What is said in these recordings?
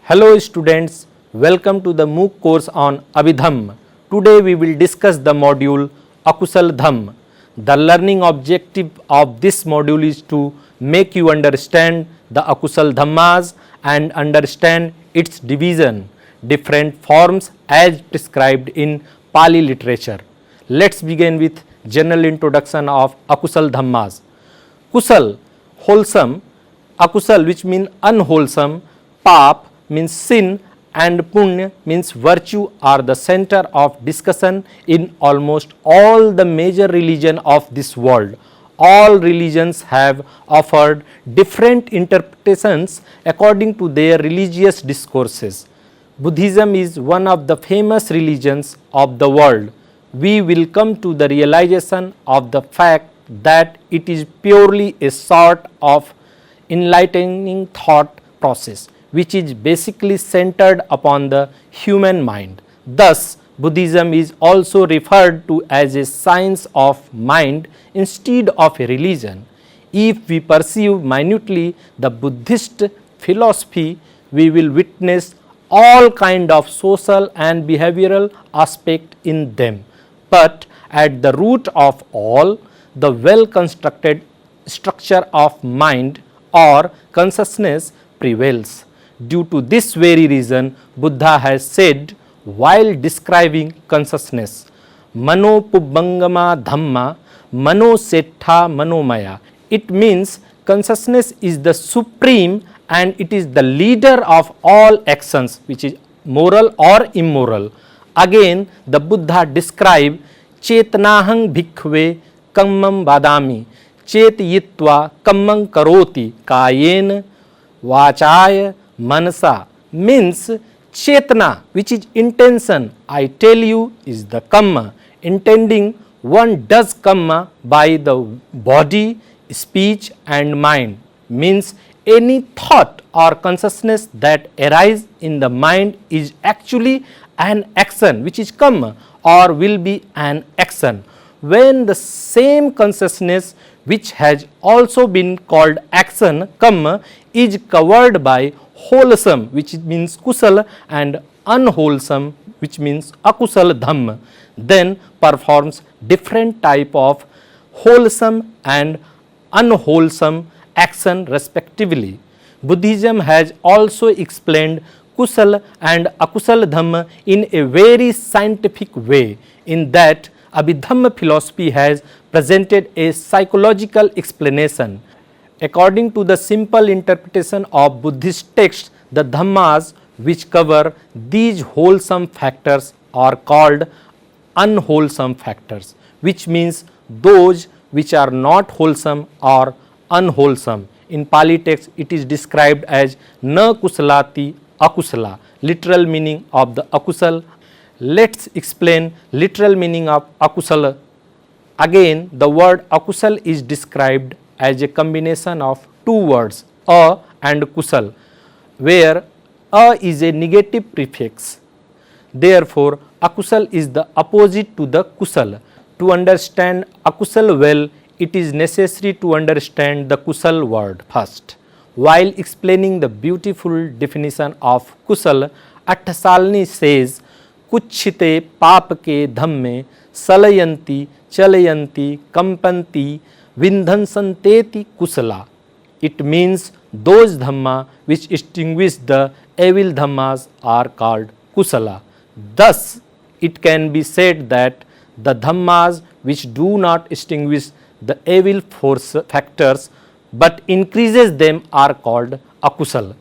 Hello students, welcome to the MOOC course on Dhamma. Today we will discuss the module Akusala Dhamma. The learning objective of this module is to make you understand the Akusala Dhammas and understand its division, different forms as prescribed in Pali literature. Let's begin with general introduction of Akusala Dhammas. Kusal, wholesome, Akusal which means unwholesome, Pap means sin and Punya means virtue are the center of discussion in almost all the major religions of this world. All religions have offered different interpretations according to their religious discourses. Buddhism is one of the famous religions of the world. We will come to the realization of the fact that it is purely a sort of enlightening thought process which is basically centered upon the human mind. Thus, Buddhism is also referred to as a science of mind instead of a religion. If we perceive minutely the Buddhist philosophy, we will witness all kind of social and behavioral aspect in them. But at the root of all, the well constructed structure of mind or consciousness prevails. Due to this very reason, Buddha has said while describing consciousness, Mano Pubbangama Dhamma, Mano Settha Manomaya. It means consciousness is the supreme and it is the leader of all actions, which is moral or immoral. Again, the Buddha described Chetnahang Bhikkhve Kammam Vadami, Chetayitva Kammam Karoti, Kayen Vachaya Manasa, means Chetna, which is intention, I tell you, is the Kamma. Intending, one does Kamma by the body, speech and mind, means any thought or consciousness that arises in the mind is actually an action, which is Kamma, or will be an action. When the same consciousness which has also been called action, Kamma, is covered by wholesome, which means Kusala, and unwholesome, which means Akusala Dhamma, then performs different type of wholesome and unwholesome action respectively. Buddhism has also explained Kusala and Akusala Dhamma in a very scientific way, in that Abhidhamma philosophy has presented a psychological explanation. According to the simple interpretation of Buddhist texts, the Dhammas which cover these wholesome factors are called unwholesome factors, which means those which are not wholesome or unwholesome. In Pali text, it is described as Na Kusalati Akusala, literal meaning of the Akusal. Let's explain literal meaning of Akusala. Again, the word Akusal is described as a combination of two words, A and Kusal, where A is a negative prefix. Therefore, Akusal is the opposite to the Kusal. To understand Akusal well, it is necessary to understand the Kusal word first. While explaining the beautiful definition of Kusal, Akusala says, Kuchhite papke dhamme salayanti chalayanti kampanti vindhansanteti kusala. It means those dhamma which extinguish the evil dhammas are called kusala. Thus, it can be said that the dhammas which do not extinguish the evil force factors but increases them are called akusala.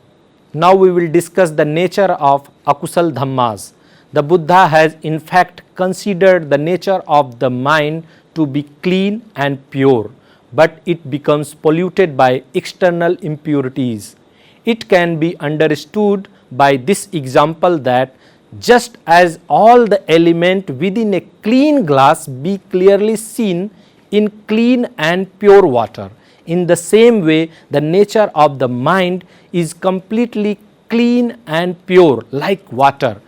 Now we will discuss the nature of akusala dhammas. The Buddha has in fact considered the nature of the mind to be clean and pure, but it becomes polluted by external impurities. It can be understood by this example that just as all the elements within a clean glass be clearly seen in clean and pure water, in the same way the nature of the mind is completely clean and pure like water.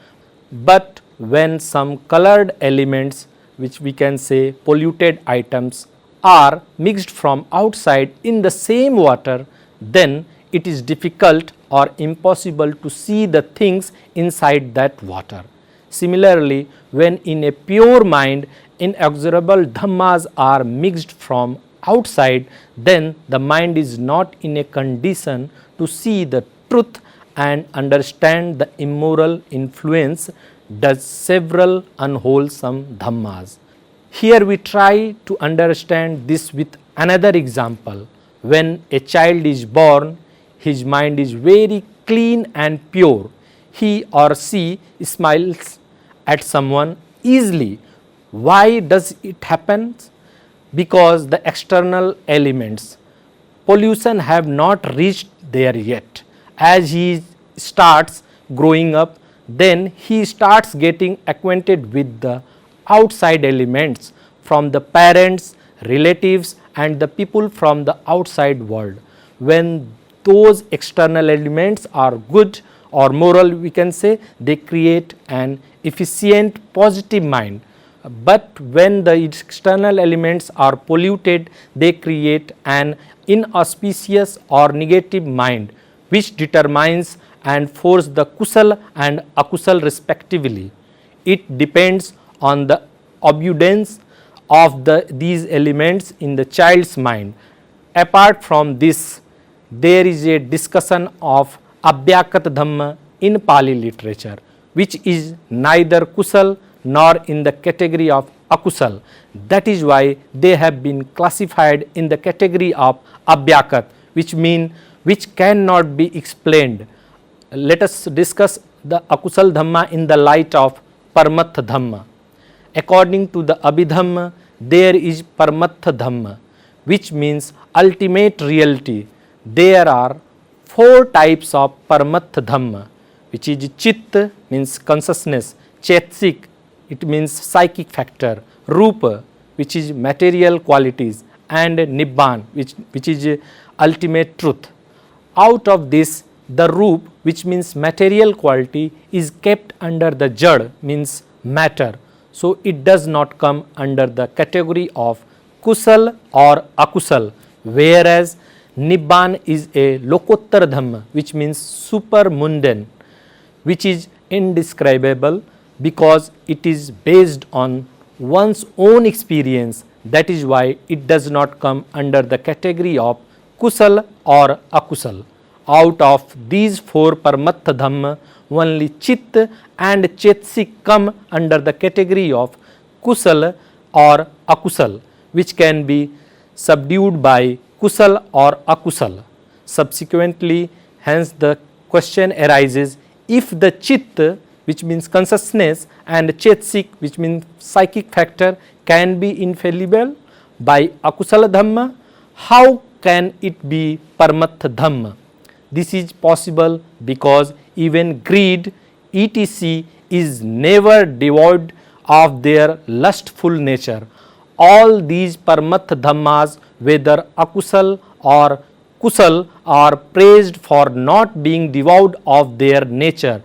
But when some colored elements, which we can say polluted items, are mixed from outside in the same water, then it is difficult or impossible to see the things inside that water. Similarly, when in a pure mind inexorable dhammas are mixed from outside, then the mind is not in a condition to see the truth and understand the immoral influence does several unwholesome dhammas. Here we try to understand this with another example. When a child is born, his mind is very clean and pure. He or she smiles at someone easily. Why does it happen? Because the external elements, pollution have not reached there yet. As he starts growing up, then he starts getting acquainted with the outside elements from the parents, relatives and the people from the outside world. When those external elements are good or moral, we can say, they create an efficient positive mind. But when the external elements are polluted, they create an inauspicious or negative mind, which determines and force the kusal and akusal respectively. It depends on the abundance of these elements in the child's mind. Apart from this, there is a discussion of abhyakat dhamma in Pali literature, which is neither kusal nor in the category of akusal. That is why they have been classified in the category of abhyakat, which cannot be explained. Let us discuss the akusal dhamma in the light of parmatha dhamma. According to the Abhidhamma, there is parmatha dhamma, which means ultimate reality. There are 4 types of parmatha dhamma, which is chit, means consciousness, chetsik, it means psychic factor, rupa, which is material qualities, and nibbana, which is ultimate truth. Out of this, the roop, which means material quality, is kept under the jad, means matter. So it does not come under the category of kusal or akusal, whereas nibbana is a lokottara dhamma, which means super mundane, which is indescribable because it is based on one's own experience. That is why it does not come under the category of kusal or akusal. Out of these 4 parmatha dhamma, only chit and chetsik come under the category of kusal or akusal, which can be subdued by kusal or akusal. Subsequently, hence the question arises, if the chit, which means consciousness, and chetsik, which means psychic factor, can be infallible by akusala dhamma, how can it be parmatha dhamma? This is possible because even greed, etc., is never devoid of their lustful nature. All these parmatha dhammas, whether akusal or kusal, are praised for not being devoid of their nature.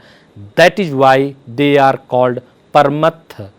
That is why they are called parmatha.